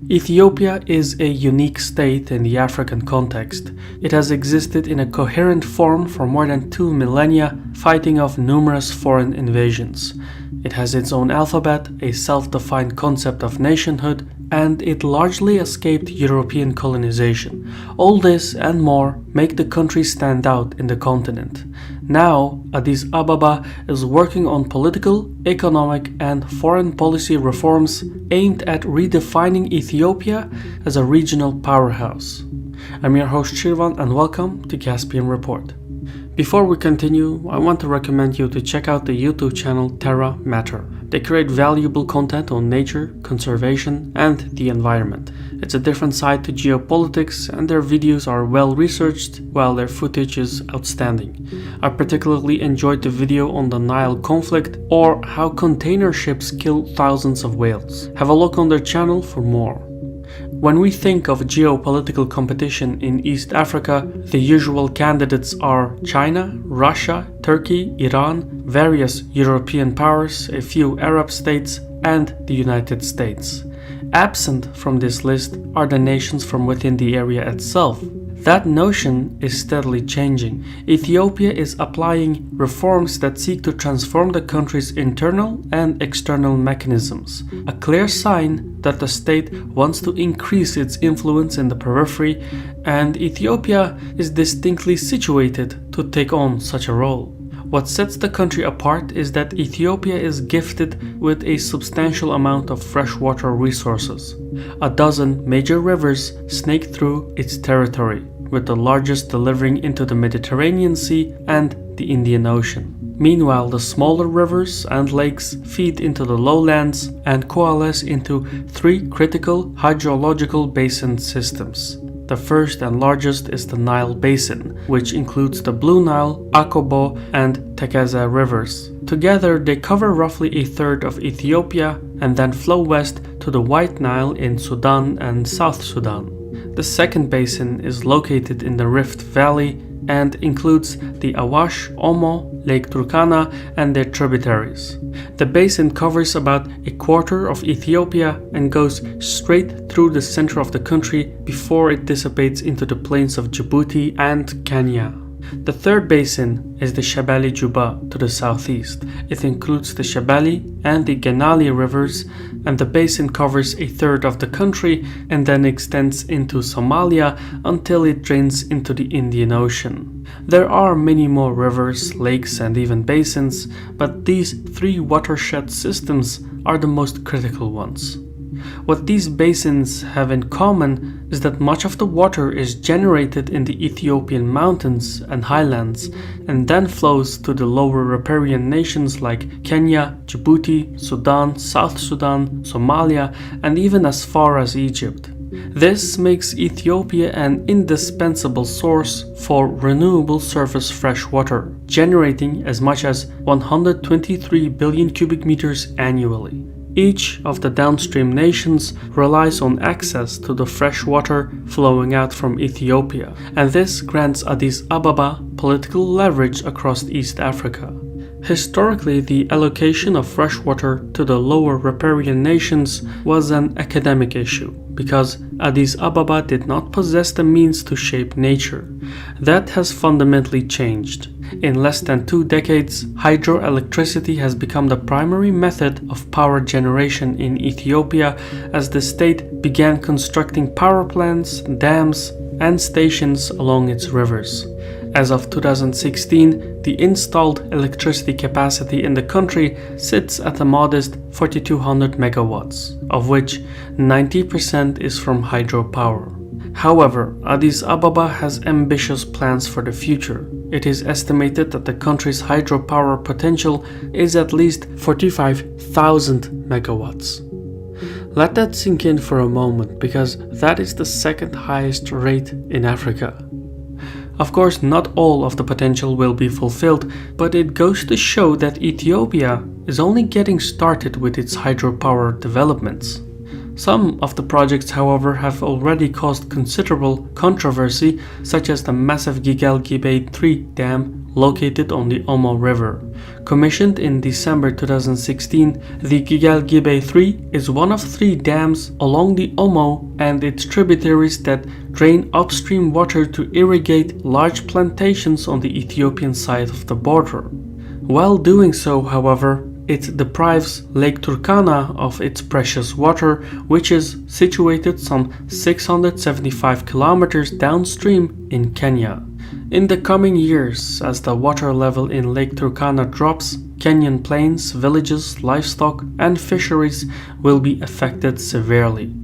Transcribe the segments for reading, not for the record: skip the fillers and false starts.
Ethiopia is a unique state in the African context. It has existed in a coherent form for more than 2 millennia, fighting off numerous foreign invasions. It has its own alphabet, a self-defined concept of nationhood, and it largely escaped European colonization. All this and more make the country stand out in the continent. Now, Addis Ababa is working on political, economic, and foreign policy reforms aimed at redefining Ethiopia as a regional powerhouse. I'm your host Shirvan and welcome to Caspian Report. Before we continue, I want to recommend you to check out the YouTube channel Terra Matter. They create valuable content on nature, conservation, and the environment. It's a different side to geopolitics, and their videos are well researched, while their footage is outstanding. I particularly enjoyed the video on the Nile conflict, or how container ships kill thousands of whales. Have a look on their channel for more. When we think of geopolitical competition in East Africa, the usual candidates are China, Russia, Turkey, Iran, various European powers, a few Arab states, and the United States. Absent from this list are the nations from within the area itself. That notion is steadily changing. Ethiopia is applying reforms that seek to transform the country's internal and external mechanisms, a clear sign that the state wants to increase its influence in the periphery, and Ethiopia is distinctly situated to take on such a role. What sets the country apart is that Ethiopia is gifted with a substantial amount of freshwater resources. 12 major rivers snake through its territory, with the largest delivering into the Mediterranean Sea and the Indian Ocean. Meanwhile, the smaller rivers and lakes feed into the lowlands and coalesce into 3 critical hydrological basin systems. The first and largest is the Nile Basin, which includes the Blue Nile, Akobo, and Tekeze rivers. Together, they cover roughly a third of Ethiopia and then flow west to the White Nile in Sudan and South Sudan. The second basin is located in the Rift Valley and includes the Awash, Omo, Lake Turkana, and their tributaries. The basin covers about a quarter of Ethiopia and goes straight through the center of the country before it dissipates into the plains of Djibouti and Kenya. The third basin is the Shabelle Juba to the southeast. It includes the Shabelle and the Genali rivers, and the basin covers a third of the country and then extends into Somalia until it drains into the Indian Ocean. There are many more rivers, lakes, and even basins, but these 3 watershed systems are the most critical ones. What these basins have in common is that much of the water is generated in the Ethiopian mountains and highlands and then flows to the lower riparian nations like Kenya, Djibouti, Sudan, South Sudan, Somalia, and even as far as Egypt. This makes Ethiopia an indispensable source for renewable surface fresh water, generating as much as 123 billion cubic meters annually. Each of the downstream nations relies on access to the fresh water flowing out from Ethiopia, and this grants Addis Ababa political leverage across East Africa. Historically, the allocation of fresh water to the lower riparian nations was an academic issue, because Addis Ababa did not possess the means to shape nature. That has fundamentally changed. In less than 2 decades, hydroelectricity has become the primary method of power generation in Ethiopia as the state began constructing power plants, dams, and stations along its rivers. As of 2016, the installed electricity capacity in the country sits at a modest 4,200 megawatts, of which 90% is from hydropower. However, Addis Ababa has ambitious plans for the future. It is estimated that the country's hydropower potential is at least 45,000 megawatts. Let that sink in for a moment, because that is the second highest rate in Africa. Of course, not all of the potential will be fulfilled, but it goes to show that Ethiopia is only getting started with its hydropower developments. Some of the projects, however, have already caused considerable controversy, such as the massive Gilgal Gibeon 3 dam located on the Omo River. Commissioned in December 2016, the Kigal-Gibe 3 is one of 3 dams along the Omo and its tributaries that drain upstream water to irrigate large plantations on the Ethiopian side of the border. While doing so, however, it deprives Lake Turkana of its precious water, which is situated some 675 kilometers downstream in Kenya. In the coming years, as the water level in Lake Turkana drops, Kenyan plains, villages, livestock, and fisheries will be affected severely.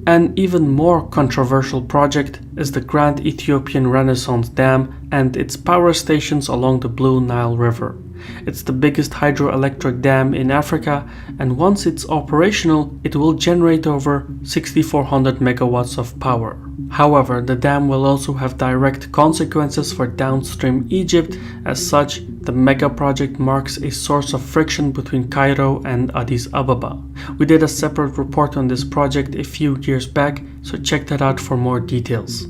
An even more controversial project is the Grand Ethiopian Renaissance Dam and its power stations along the Blue Nile River. It's the biggest hydroelectric dam in Africa, and once it's operational, it will generate over 6,400 megawatts of power. However, the dam will also have direct consequences for downstream Egypt. As such, the mega project marks a source of friction between Cairo and Addis Ababa. We did a separate report on this project a few years back, so check that out for more details.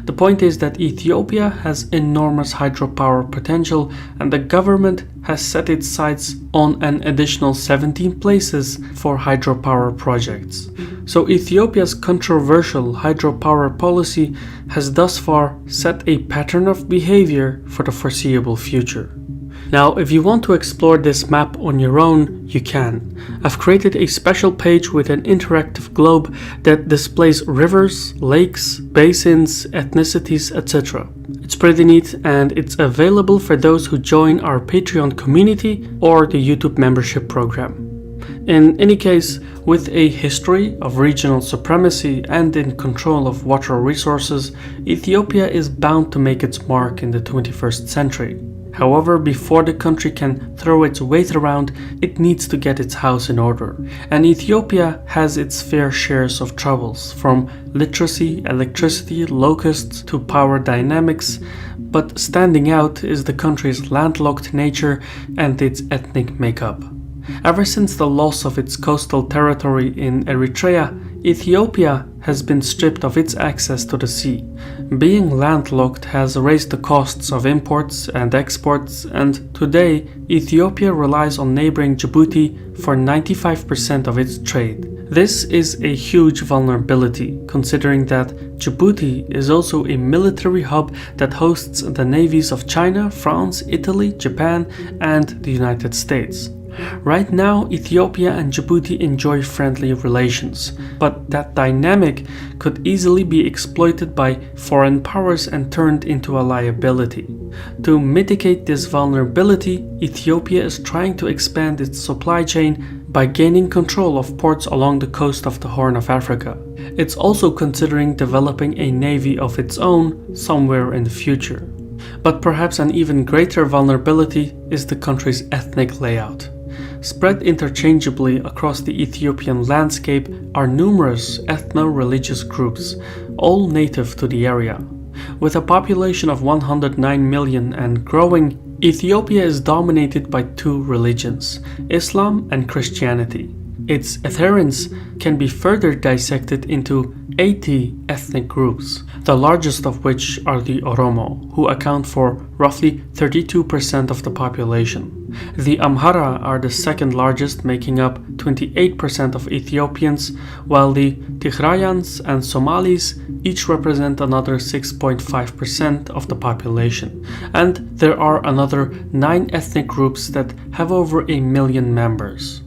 The point is that Ethiopia has enormous hydropower potential, and the government has set its sights on an additional 17 places for hydropower projects. So Ethiopia's controversial hydropower policy has thus far set a pattern of behavior for the foreseeable future. Now, if you want to explore this map on your own, you can. I've created a special page with an interactive globe that displays rivers, lakes, basins, ethnicities, etc. It's pretty neat, and it's available for those who join our Patreon community or the YouTube membership program. In any case, with a history of regional supremacy and in control of water resources, Ethiopia is bound to make its mark in the 21st century. However, before the country can throw its weight around, it needs to get its house in order. And Ethiopia has its fair shares of troubles, from literacy, electricity, locusts to power dynamics. But standing out is the country's landlocked nature and its ethnic makeup. Ever since the loss of its coastal territory in Eritrea, Ethiopia has been stripped of its access to the sea. Being landlocked has raised the costs of imports and exports, and today Ethiopia relies on neighboring Djibouti for 95% of its trade. This is a huge vulnerability, considering that Djibouti is also a military hub that hosts the navies of China, France, Italy, Japan, and the United States. Right now, Ethiopia and Djibouti enjoy friendly relations, but that dynamic could easily be exploited by foreign powers and turned into a liability. To mitigate this vulnerability, Ethiopia is trying to expand its supply chain by gaining control of ports along the coast of the Horn of Africa. It's also considering developing a navy of its own somewhere in the future. But perhaps an even greater vulnerability is the country's ethnic layout. Spread interchangeably across the Ethiopian landscape are numerous ethno-religious groups, all native to the area. With a population of 109 million and growing, Ethiopia is dominated by 2 religions, Islam and Christianity. Its adherents can be further dissected into 80 ethnic groups, the largest of which are the Oromo, who account for roughly 32% of the population. The Amhara are the second largest, making up 28% of Ethiopians, while the Tigrayans and Somalis each represent another 6.5% of the population. And there are another 9 ethnic groups that have over 1 million members.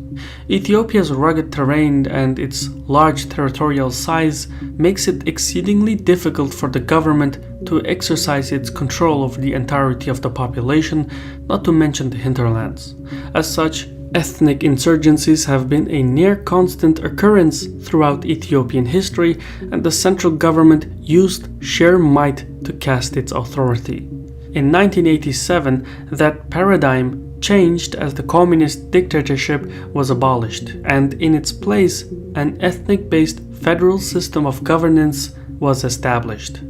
Ethiopia's rugged terrain and its large territorial size makes it exceedingly difficult for the government to exercise its control over the entirety of the population, not to mention the hinterlands. As such, ethnic insurgencies have been a near constant occurrence throughout Ethiopian history, and the central government used sheer might to cast its authority. In 1987, that paradigm changed as the communist dictatorship was abolished, and in its place, an ethnic-based federal system of governance was established.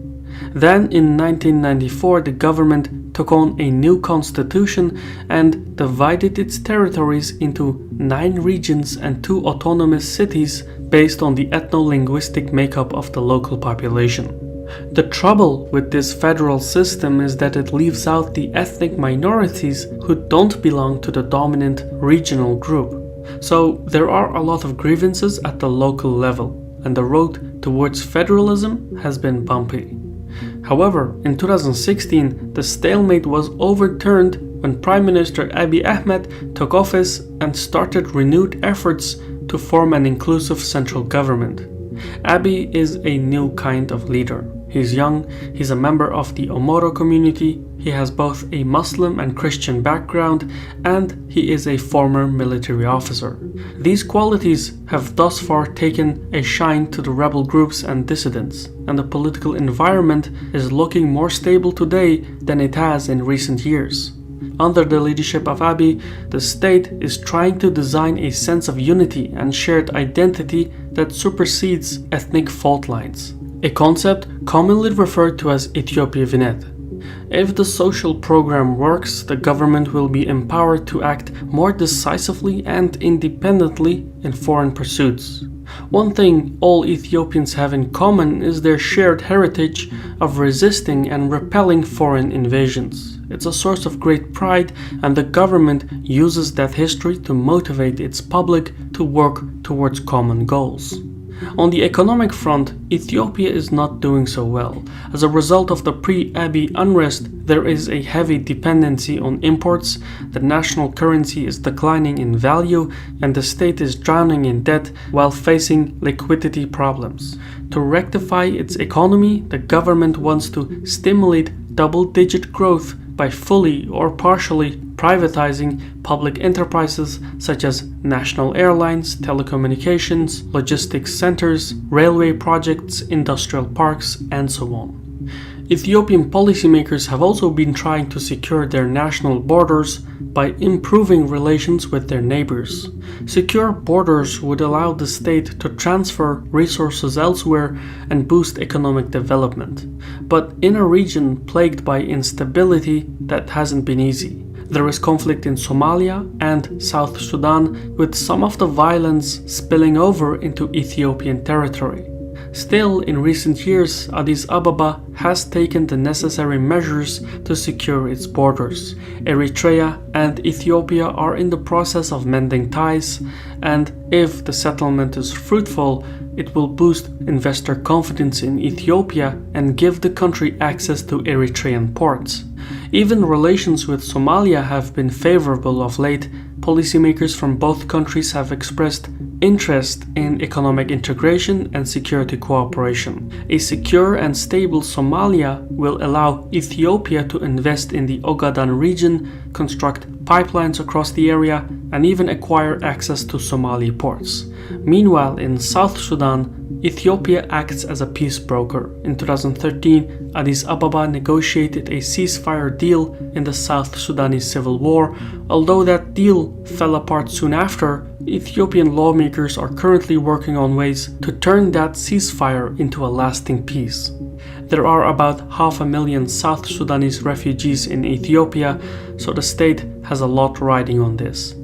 Then, in 1994, the government took on a new constitution and divided its territories into 9 regions and 2 autonomous cities based on the ethno-linguistic makeup of the local population. The trouble with this federal system is that it leaves out the ethnic minorities who don't belong to the dominant regional group. So there are a lot of grievances at the local level, and the road towards federalism has been bumpy. However, in 2016, the stalemate was overturned when Prime Minister Abiy Ahmed took office and started renewed efforts to form an inclusive central government. Abiy is a new kind of leader. He's young, he's a member of the Omoro community, he has both a Muslim and Christian background, and he is a former military officer. These qualities have thus far taken a shine to the rebel groups and dissidents, and the political environment is looking more stable today than it has in recent years. Under the leadership of Abiy, the state is trying to design a sense of unity and shared identity that supersedes ethnic fault lines, a concept commonly referred to as Ethiopia Vignette. If the social program works, the government will be empowered to act more decisively and independently in foreign pursuits. One thing all Ethiopians have in common is their shared heritage of resisting and repelling foreign invasions. It's a source of great pride, and the government uses that history to motivate its public to work towards common goals. On the economic front, Ethiopia is not doing so well. As a result of the pre-Abiy unrest, there is a heavy dependency on imports, the national currency is declining in value, and the state is drowning in debt while facing liquidity problems. To rectify its economy, the government wants to stimulate double-digit growth by fully or partially privatizing public enterprises such as national airlines, telecommunications, logistics centers, railway projects, industrial parks, and so on. Ethiopian policymakers have also been trying to secure their national borders by improving relations with their neighbors. Secure borders would allow the state to transfer resources elsewhere and boost economic development. But in a region plagued by instability, that hasn't been easy. There is conflict in Somalia and South Sudan, with some of the violence spilling over into Ethiopian territory. Still, in recent years, Addis Ababa has taken the necessary measures to secure its borders. Eritrea and Ethiopia are in the process of mending ties, and if the settlement is fruitful, it will boost investor confidence in Ethiopia and give the country access to Eritrean ports. Even relations with Somalia have been favorable of late. Policymakers from both countries have expressed interest in economic integration and security cooperation. A secure and stable Somalia will allow Ethiopia to invest in the Ogaden region, construct pipelines across the area, and even acquire access to Somali ports. Meanwhile, in South Sudan, Ethiopia acts as a peace broker. In 2013, Addis Ababa negotiated a ceasefire deal in the South Sudanese civil war. Although that deal fell apart soon after, Ethiopian lawmakers are currently working on ways to turn that ceasefire into a lasting peace. There are about 500,000 South Sudanese refugees in Ethiopia, so the state has a lot riding on this.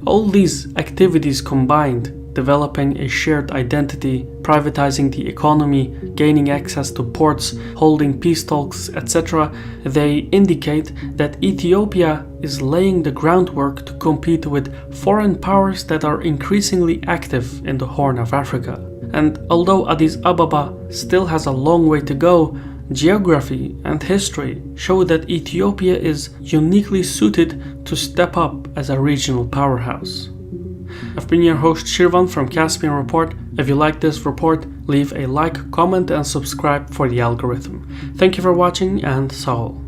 All these activities combined, developing a shared identity, privatizing the economy, gaining access to ports, holding peace talks, etc., they indicate that Ethiopia is laying the groundwork to compete with foreign powers that are increasingly active in the Horn of Africa. And although Addis Ababa still has a long way to go, geography and history show that Ethiopia is uniquely suited to step up as a regional powerhouse. I've been your host Shirvan from Caspian Report. If you like this report, leave a like, comment, and subscribe for the algorithm. Thank you for watching, and Sahol.